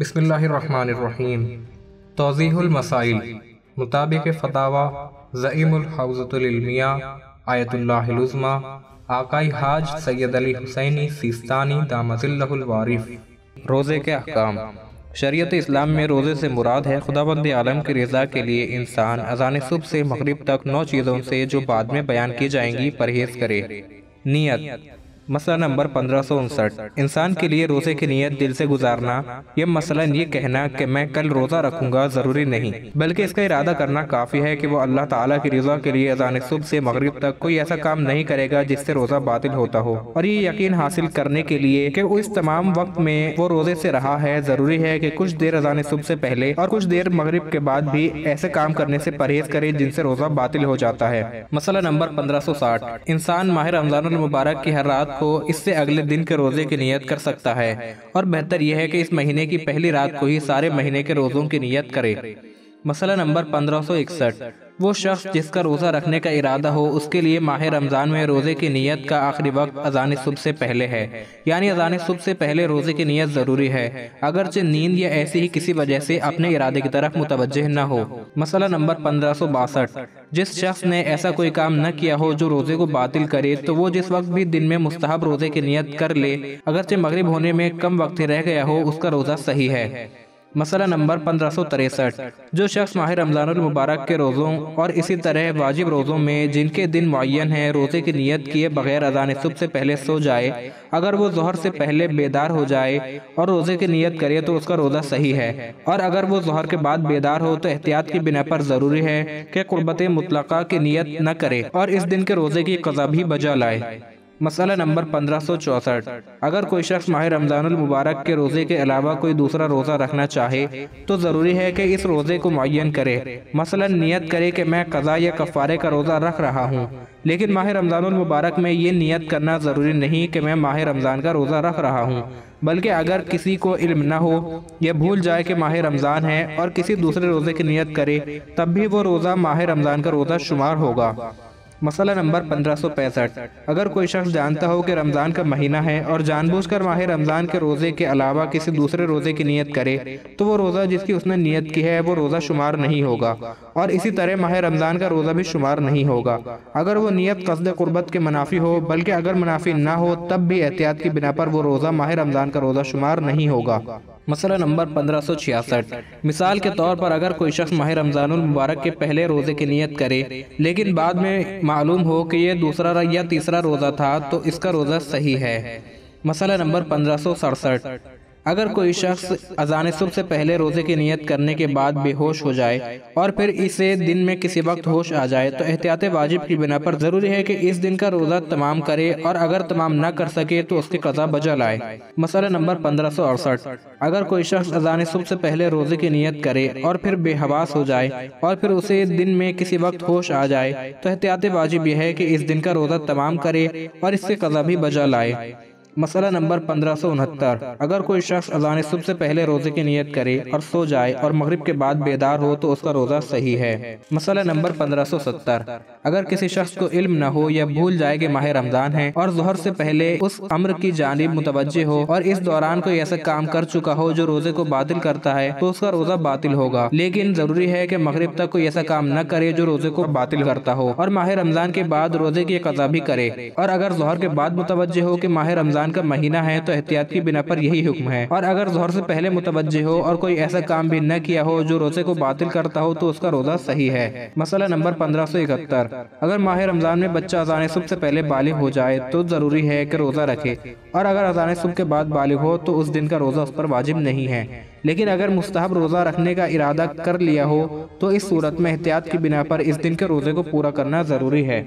بسم اللہ الرحمن الرحیم۔ توضیح المسائل مطابق فتاوی زعیم الحوزۃ العلمیہ آیت اللہ العظمیٰ آقائی حاج سید علی حسینی سیستانی دامت اللہ الوارف۔ روزے کے احکام۔ شریعت اسلام میں روزے سے مراد ہے خداوند عالم کی رضا کے لیے انسان اذان صبح سے مغرب تک 9 چیزوں سے جو بعد میں بیان کی جائیں گی پرہیز کرے۔ نیت۔ مسئلہ نمبر 1559۔ انسان کے لیے روزے کی نیت دل سے گزارنا یا مثلاً یہ کہنا کہ میں کل روزہ رکھوں گا ضروری نہیں، بلکہ اس کا ارادہ کرنا کافی ہے کہ وہ اللہ تعالیٰ کی رضا کے لیے اذان صبح سے مغرب تک کوئی ایسا کام نہیں کرے گا جس سے روزہ باطل ہوتا ہو، اور یہ یقین حاصل کرنے کے لیے کہ اس تمام وقت میں وہ روزے سے رہا ہے ضروری ہے کہ کچھ دیر اذان صبح سے پہلے اور کچھ دیر مغرب کے بعد بھی ایسے کام کرنے سے پرہیز کرے جن سے روزہ باطل ہو جاتا ہے۔ مسئلہ نمبر 1560۔ انسان ماہ رمضان المبارک کی ہر رات کو اس سے اگلے دن کے روزے کی نیت کر سکتا ہے، اور بہتر یہ ہے کہ اس مہینے کی پہلی رات کو ہی سارے مہینے کے روزوں کی نیت کرے۔ مسئلہ نمبر 1561۔ وہ شخص جس کا روزہ رکھنے کا ارادہ ہو اس کے لیے ماہ رمضان میں روزے کی نیت کا آخری وقت اذان صبح سے پہلے ہے، یعنی اذان صبح سے پہلے روزے کی نیت ضروری ہے، اگرچہ نیند یا ایسی ہی کسی وجہ سے اپنے ارادے کی طرف متوجہ نہ ہو۔ مسئلہ نمبر 1562۔ جس شخص نے ایسا کوئی کام نہ کیا ہو جو روزے کو باطل کرے تو وہ جس وقت بھی دن میں مستحب روزے کی نیت کر لے، اگرچہ مغرب ہونے میں کم وقت ہی رہ گیا ہو، اس کا روزہ صحیح ہے۔ مسئلہ نمبر 1563۔ جو شخص ماہ رمضان المبارک کے روزوں اور اسی طرح واجب روزوں میں جن کے دن معین ہیں روزے کی نیت کیے بغیر اذان صبح سے پہلے سو جائے، اگر وہ ظہر سے پہلے بیدار ہو جائے اور روزے کی نیت کرے تو اس کا روزہ صحیح ہے، اور اگر وہ ظہر کے بعد بیدار ہو تو احتیاط کی بنا پر ضروری ہے کہ قربت مطلقہ کی نیت نہ کرے اور اس دن کے روزے کی قضا بھی بجا لائے۔ مسئلہ نمبر 1564۔ اگر کوئی شخص ماہ رمضان المبارک کے روزے کے علاوہ کوئی دوسرا روزہ رکھنا چاہے تو ضروری ہے کہ اس روزے کو معین کرے، مثلا نیت کرے کہ میں قضا یا کفارے کا روزہ رکھ رہا ہوں، لیکن ماہ رمضان المبارک میں یہ نیت کرنا ضروری نہیں کہ میں ماہ رمضان کا روزہ رکھ رہا ہوں، بلکہ اگر کسی کو علم نہ ہو یا بھول جائے کہ ماہ رمضان ہے اور کسی دوسرے روزے کی نیت کرے تب بھی وہ روزہ ماہ رمضان کا روزہ شمار ہوگا۔ مسئلہ نمبر 1565۔ اگر کوئی شخص جانتا ہو کہ رمضان کا مہینہ ہے اور جان بوجھ کر ماہ رمضان کے روزے کے علاوہ کسی دوسرے روزے کی نیت کرے تو وہ روزہ جس کی اس نے نیت کی ہے وہ روزہ شمار نہیں ہوگا، اور اسی طرح ماہ رمضان کا روزہ بھی شمار نہیں ہوگا اگر وہ نیت قصد قربت کے منافی ہو، بلکہ اگر منافی نہ ہو تب بھی احتیاط کی بنا پر وہ روزہ ماہ رمضان کا روزہ شمار نہیں ہوگا۔ مسئلہ نمبر 1566۔ مثال کے طور پر اگر کوئی شخص ماہ رمضان المبارک کے پہلے روزے کی نیت کرے لیکن بعد میں معلوم ہو کہ یہ دوسرا یا تیسرا روزہ تھا تو اس کا روزہ صحیح ہے۔ مسئلہ نمبر 1567۔ اگر کوئی شخص اذان صبح سے پہلے روزے کی نیت کرنے کے بعد بے ہوش ہو جائے اور پھر اسے دن میں کسی وقت ہوش آ جائے تو احتیاط واجب کی بنا پر ضروری ہے کہ اس دن کا روزہ تمام کرے، اور اگر تمام نہ کر سکے تو اس کی قضا بجا لائے۔ مسئلہ نمبر 1568۔ اگر کوئی شخص اذان صبح سے پہلے روزے کی نیت کرے اور پھر بے حواس ہو جائے اور پھر اسے دن میں کسی وقت ہوش آ جائے تو احتیاط واجب یہ ہے کہ اس دن کا روزہ تمام کرے اور اس کی قضا بھی بجا لائے۔ مسئلہ نمبر 1569۔ اگر کوئی شخص اذان صبح سے پہلے روزے کی نیت کرے اور سو جائے اور مغرب کے بعد بیدار ہو تو اس کا روزہ صحیح ہے۔ مسئلہ نمبر 1570۔ اگر کسی شخص کو علم نہ ہو یا بھول جائے کہ ماہ رمضان ہے اور ظہر سے پہلے اس امر کی جانب متوجہ ہو اور اس دوران کوئی ایسا کام کر چکا ہو جو روزے کو باطل کرتا ہے تو اس کا روزہ باطل ہوگا، لیکن ضروری ہے کہ مغرب تک کوئی ایسا کام نہ کرے جو روزے کو باطل کرتا ہو، اور ماہ رمضان کے بعد روزے کی قضا بھی کرے، اور اگر ظہر کے بعد متوجہ ہو کہ ماہ رمضان کا مہینہ ہے تو احتیاط کی بنا پر یہی حکم ہے، اور اگر ظہر سے پہلے متوجہ ہو اور کوئی ایسا کام بھی نہ کیا ہو جو روزے کو باطل کرتا ہو تو اس کا روزہ صحیح ہے۔ مسئلہ نمبر 1571۔ اگر ماہ رمضان میں بچہ اذان صبح سے پہلے بالغ ہو جائے تو ضروری ہے کہ روزہ رکھے، اور اگر اذان صبح کے بعد بالغ ہو تو اس دن کا روزہ اس پر واجب نہیں ہے، لیکن اگر مستحب روزہ رکھنے کا ارادہ کر لیا ہو تو اس صورت میں احتیاط کی بنا پر اس دن کے روزے کو پورا کرنا ضروری ہے۔